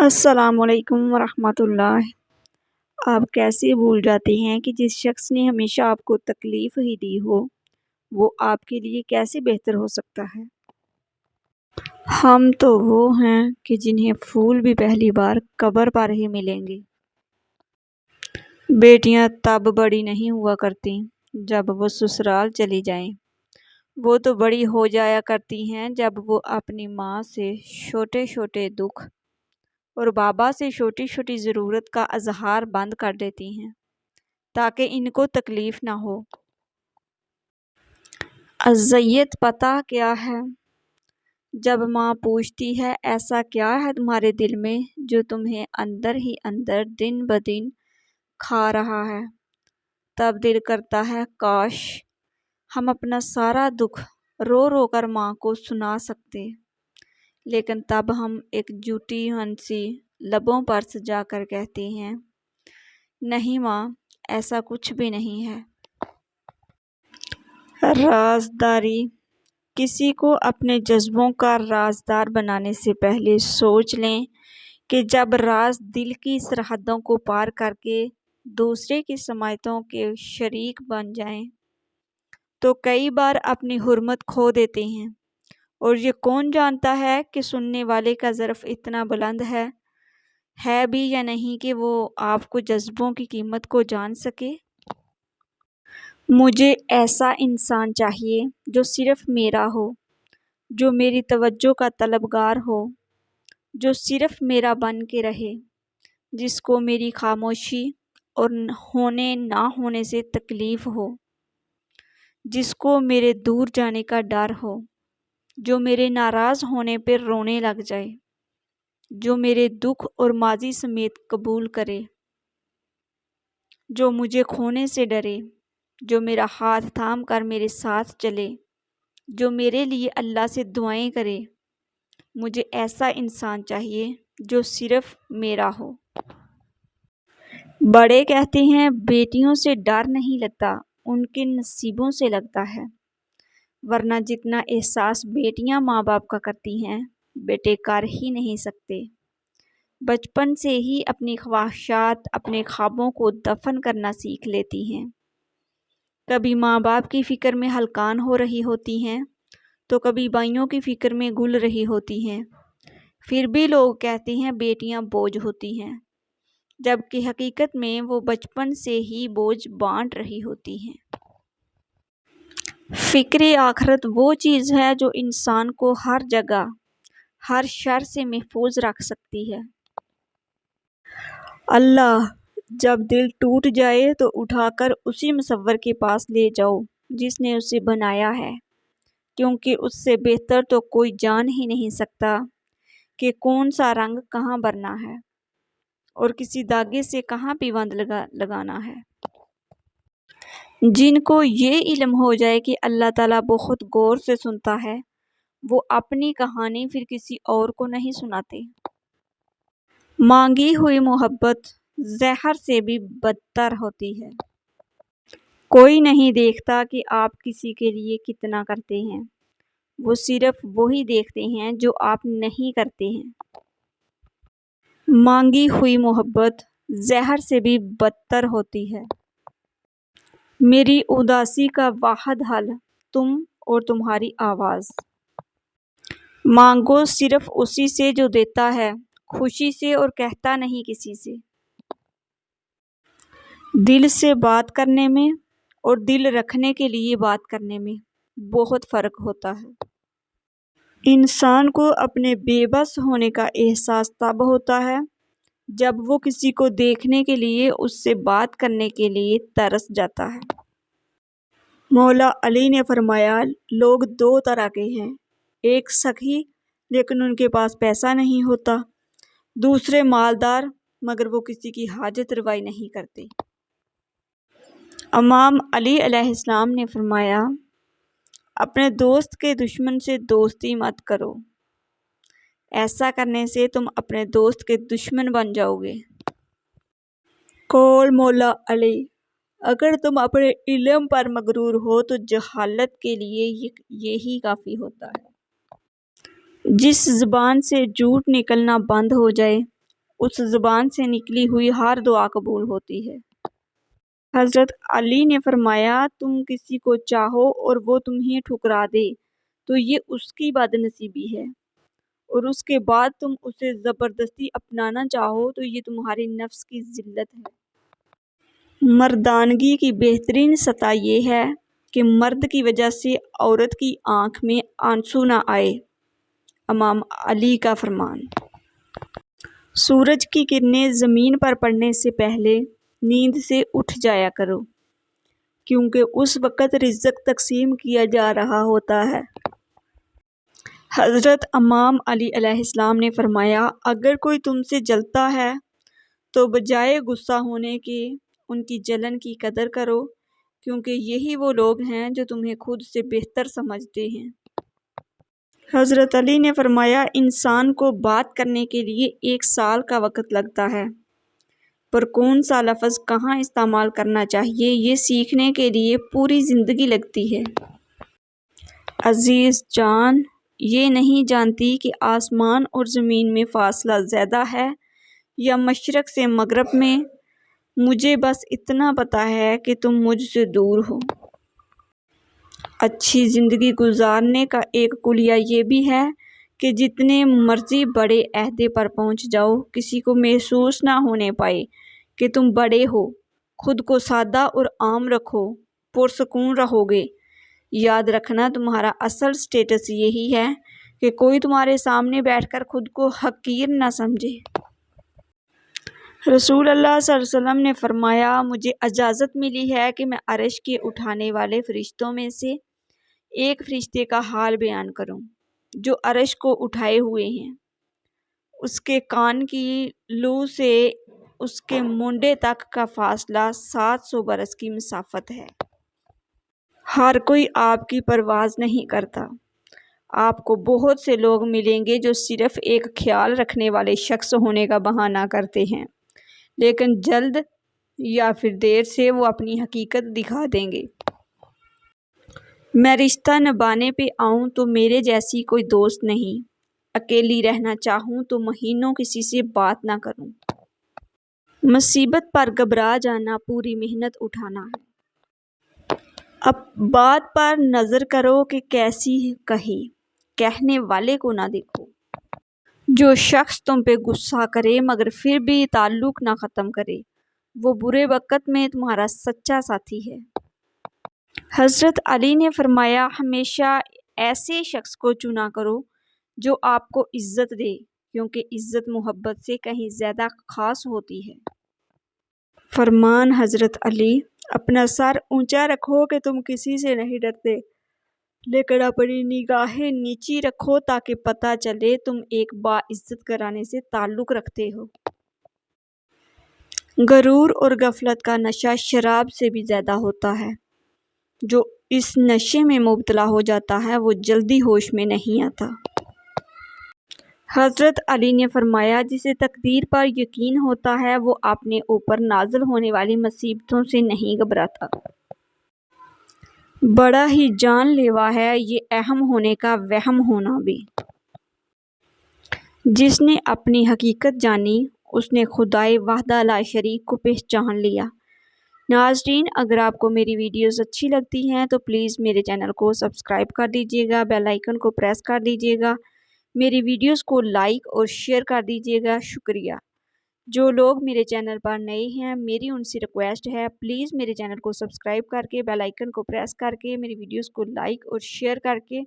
السلام علیکم ورحمۃ اللہ۔ آپ کیسے بھول جاتے ہیں کہ جس شخص نے ہمیشہ آپ کو تکلیف ہی دی ہو وہ آپ کے لیے کیسے بہتر ہو سکتا ہے؟ ہم تو وہ ہیں کہ جنہیں پھول بھی پہلی بار قبر پر ہی ملیں گے۔ بیٹیاں تب بڑی نہیں ہوا کرتی جب وہ سسرال چلی جائیں، وہ تو بڑی ہو جایا کرتی ہیں جب وہ اپنی ماں سے چھوٹے چھوٹے دکھ اور بابا سے چھوٹی چھوٹی ضرورت کا اظہار بند کر دیتی ہیں تاکہ ان کو تکلیف نہ ہو۔ اذیت پتہ کیا ہے؟ جب ماں پوچھتی ہے ایسا کیا ہے تمہارے دل میں جو تمہیں اندر ہی اندر دن بدن کھا رہا ہے، تب دل کرتا ہے کاش ہم اپنا سارا دکھ رو رو کر ماں کو سنا سکتے، لیکن تب ہم ایک جھوٹی ہنسی لبوں پر سجا کر کہتے ہیں نہیں ماں، ایسا کچھ بھی نہیں ہے۔ رازداری۔ کسی کو اپنے جذبوں کا رازدار بنانے سے پہلے سوچ لیں کہ جب راز دل کی سرحدوں کو پار کر کے دوسرے کی سماعتوں کے شریک بن جائیں تو کئی بار اپنی حرمت کھو دیتے ہیں، اور یہ کون جانتا ہے کہ سننے والے کا ظرف اتنا بلند ہے بھی یا نہیں کہ وہ آپ کو جذبوں کی قیمت کو جان سکے۔ مجھے ایسا انسان چاہیے جو صرف میرا ہو، جو میری توجہ کا طلبگار ہو، جو صرف میرا بن کے رہے، جس کو میری خاموشی اور ہونے نہ ہونے سے تکلیف ہو، جس کو میرے دور جانے کا ڈر ہو، جو میرے ناراض ہونے پر رونے لگ جائے، جو میرے دکھ اور ماضی سمیت قبول کرے، جو مجھے کھونے سے ڈرے، جو میرا ہاتھ تھام کر میرے ساتھ چلے، جو میرے لیے اللہ سے دعائیں کرے۔ مجھے ایسا انسان چاہیے جو صرف میرا ہو۔ بڑے کہتے ہیں بیٹیوں سے ڈر نہیں لگتا، ان کے نصیبوں سے لگتا ہے، ورنہ جتنا احساس بیٹیاں ماں باپ کا کرتی ہیں بیٹے کر ہی نہیں سکتے۔ بچپن سے ہی اپنی خواہشات، اپنے خوابوں کو دفن کرنا سیکھ لیتی ہیں۔ کبھی ماں باپ کی فکر میں ہلکان ہو رہی ہوتی ہیں تو کبھی بھائیوں کی فکر میں گل رہی ہوتی ہیں، پھر بھی لوگ کہتے ہیں بیٹیاں بوجھ ہوتی ہیں، جبکہ حقیقت میں وہ بچپن سے ہی بوجھ بانٹ رہی ہوتی ہیں۔ فکر آخرت وہ چیز ہے جو انسان کو ہر جگہ، ہر شر سے محفوظ رکھ سکتی ہے۔ اللہ جب دل ٹوٹ جائے تو اٹھا کر اسی مصور کے پاس لے جاؤ جس نے اسے بنایا ہے، کیونکہ اس سے بہتر تو کوئی جان ہی نہیں سکتا کہ کون سا رنگ کہاں بھرنا ہے اور کسی دھاگے سے کہاں پیوند لگانا ہے۔ جن کو یہ علم ہو جائے کہ اللہ تعالیٰ بہت غور سے سنتا ہے، وہ اپنی کہانی پھر کسی اور کو نہیں سناتے۔ مانگی ہوئی محبت زہر سے بھی بدتر ہوتی ہے۔ کوئی نہیں دیکھتا کہ آپ کسی کے لیے کتنا کرتے ہیں، وہ صرف وہی دیکھتے ہیں جو آپ نہیں کرتے ہیں۔ مانگی ہوئی محبت زہر سے بھی بدتر ہوتی ہے۔ میری اداسی کا واحد حل تم اور تمہاری آواز۔ مانگو صرف اسی سے جو دیتا ہے، خوشی سے اور کہتا نہیں کسی سے۔ دل سے بات کرنے میں اور دل رکھنے کے لیے بات کرنے میں بہت فرق ہوتا ہے۔ انسان کو اپنے بے بس ہونے کا احساس تب ہوتا ہے جب وہ کسی کو دیکھنے کے لیے، اس سے بات کرنے کے لیے ترس جاتا ہے۔ مولا علی نے فرمایا لوگ دو طرح کے ہیں، ایک سخی لیکن ان کے پاس پیسہ نہیں ہوتا، دوسرے مالدار مگر وہ کسی کی حاجت روائی نہیں کرتے۔ امام علی علیہ السلام نے فرمایا اپنے دوست کے دشمن سے دوستی مت کرو، ایسا کرنے سے تم اپنے دوست کے دشمن بن جاؤ گے۔ قول مولا علی اگر تم اپنے علم پر مغرور ہو تو جہالت کے لیے یہی کافی ہوتا ہے۔ جس زبان سے جھوٹ نکلنا بند ہو جائے اس زبان سے نکلی ہوئی ہر دعا قبول ہوتی ہے۔ حضرت علی نے فرمایا تم کسی کو چاہو اور وہ تمہیں ٹھکرا دے تو یہ اس کی بد نصیبی ہے، اور اس کے بعد تم اسے زبردستی اپنانا چاہو تو یہ تمہاری نفس کی ذلت ہے۔ مردانگی کی بہترین سطح یہ ہے کہ مرد کی وجہ سے عورت کی آنکھ میں آنسو نہ آئے۔ امام علی کا فرمان۔ سورج کی کرنیں زمین پر پڑنے سے پہلے نیند سے اٹھ جایا کرو، کیونکہ اس وقت رزق تقسیم کیا جا رہا ہوتا ہے۔ حضرت امام علی علیہ السلام نے فرمایا اگر کوئی تم سے جلتا ہے تو بجائے غصہ ہونے کے ان کی جلن کی قدر کرو، کیونکہ یہی وہ لوگ ہیں جو تمہیں خود سے بہتر سمجھتے ہیں۔ حضرت علی نے فرمایا انسان کو بات کرنے کے لیے 1 سال کا وقت لگتا ہے، پر کون سا لفظ کہاں استعمال کرنا چاہیے یہ سیکھنے کے لیے پوری زندگی لگتی ہے۔ عزیز جان، یہ نہیں جانتی کہ آسمان اور زمین میں فاصلہ زیادہ ہے یا مشرق سے مغرب میں، مجھے بس اتنا پتہ ہے کہ تم مجھ سے دور ہو۔ اچھی زندگی گزارنے کا ایک کلیہ یہ بھی ہے کہ جتنے مرضی بڑے عہدے پر پہنچ جاؤ، کسی کو محسوس نہ ہونے پائے کہ تم بڑے ہو۔ خود کو سادہ اور عام رکھو، پرسکون رہو گے۔ یاد رکھنا تمہارا اصل سٹیٹس یہی ہے کہ کوئی تمہارے سامنے بیٹھ کر خود کو حقیر نہ سمجھے۔ رسول اللہ صلی اللہ علیہ وسلم نے فرمایا مجھے اجازت ملی ہے کہ میں عرش کے اٹھانے والے فرشتوں میں سے ایک فرشتے کا حال بیان کروں جو عرش کو اٹھائے ہوئے ہیں۔ اس کے کان کی لو سے اس کے مونڈے تک کا فاصلہ 700 برس کی مسافت ہے۔ ہر کوئی آپ کی پرواز نہیں کرتا۔ آپ کو بہت سے لوگ ملیں گے جو صرف ایک خیال رکھنے والے شخص ہونے کا بہانہ کرتے ہیں، لیکن جلد یا پھر دیر سے وہ اپنی حقیقت دکھا دیں گے۔ میں رشتہ نبھانے پہ آؤں تو میرے جیسی کوئی دوست نہیں، اکیلی رہنا چاہوں تو مہینوں کسی سے بات نہ کروں۔ مصیبت پر گھبرا جانا پوری محنت اٹھانا ہے۔ اب بات پر نظر کرو کہ کیسی کہی، کہنے والے کو نہ دیکھو۔ جو شخص تم پہ غصہ کرے مگر پھر بھی تعلق نہ ختم کرے، وہ برے وقت میں تمہارا سچا ساتھی ہے۔ حضرت علی نے فرمایا ہمیشہ ایسے شخص کو چنا کرو جو آپ کو عزت دے، کیونکہ عزت محبت سے کہیں زیادہ خاص ہوتی ہے۔ فرمان حضرت علی اپنا سر اونچا رکھو کہ تم کسی سے نہیں ڈرتے، لیکن اپنی نگاہیں نیچی رکھو تاکہ پتہ چلے تم ایک باعزت گھرانے سے تعلق رکھتے ہو۔ غرور اور غفلت کا نشہ شراب سے بھی زیادہ ہوتا ہے۔ جو اس نشے میں مبتلا ہو جاتا ہے وہ جلدی ہوش میں نہیں آتا۔ حضرت علی نے فرمایا جسے تقدیر پر یقین ہوتا ہے وہ اپنے اوپر نازل ہونے والی مصیبتوں سے نہیں گھبراتا۔ بڑا ہی جان لیوا ہے یہ اہم ہونے کا وہم ہونا بھی۔ جس نے اپنی حقیقت جانی اس نے خدائے وحدہ لا شریک کو پہچان لیا۔ ناظرین، اگر آپ کو میری ویڈیوز اچھی لگتی ہیں تو پلیز میرے چینل کو سبسکرائب کر دیجیے گا، بیل آئیکن کو پریس کر دیجیے گا، میری ویڈیوز کو لائک اور شیئر کر دیجیے گا۔ شکریہ۔ جو لوگ میرے چینل پر نئے ہیں میری ان سے ریکویسٹ ہے پلیز میرے چینل کو سبسکرائب کر کے بیل آئیکن کو پریس کر کے میری ویڈیوز کو لائک اور شیئر کر کے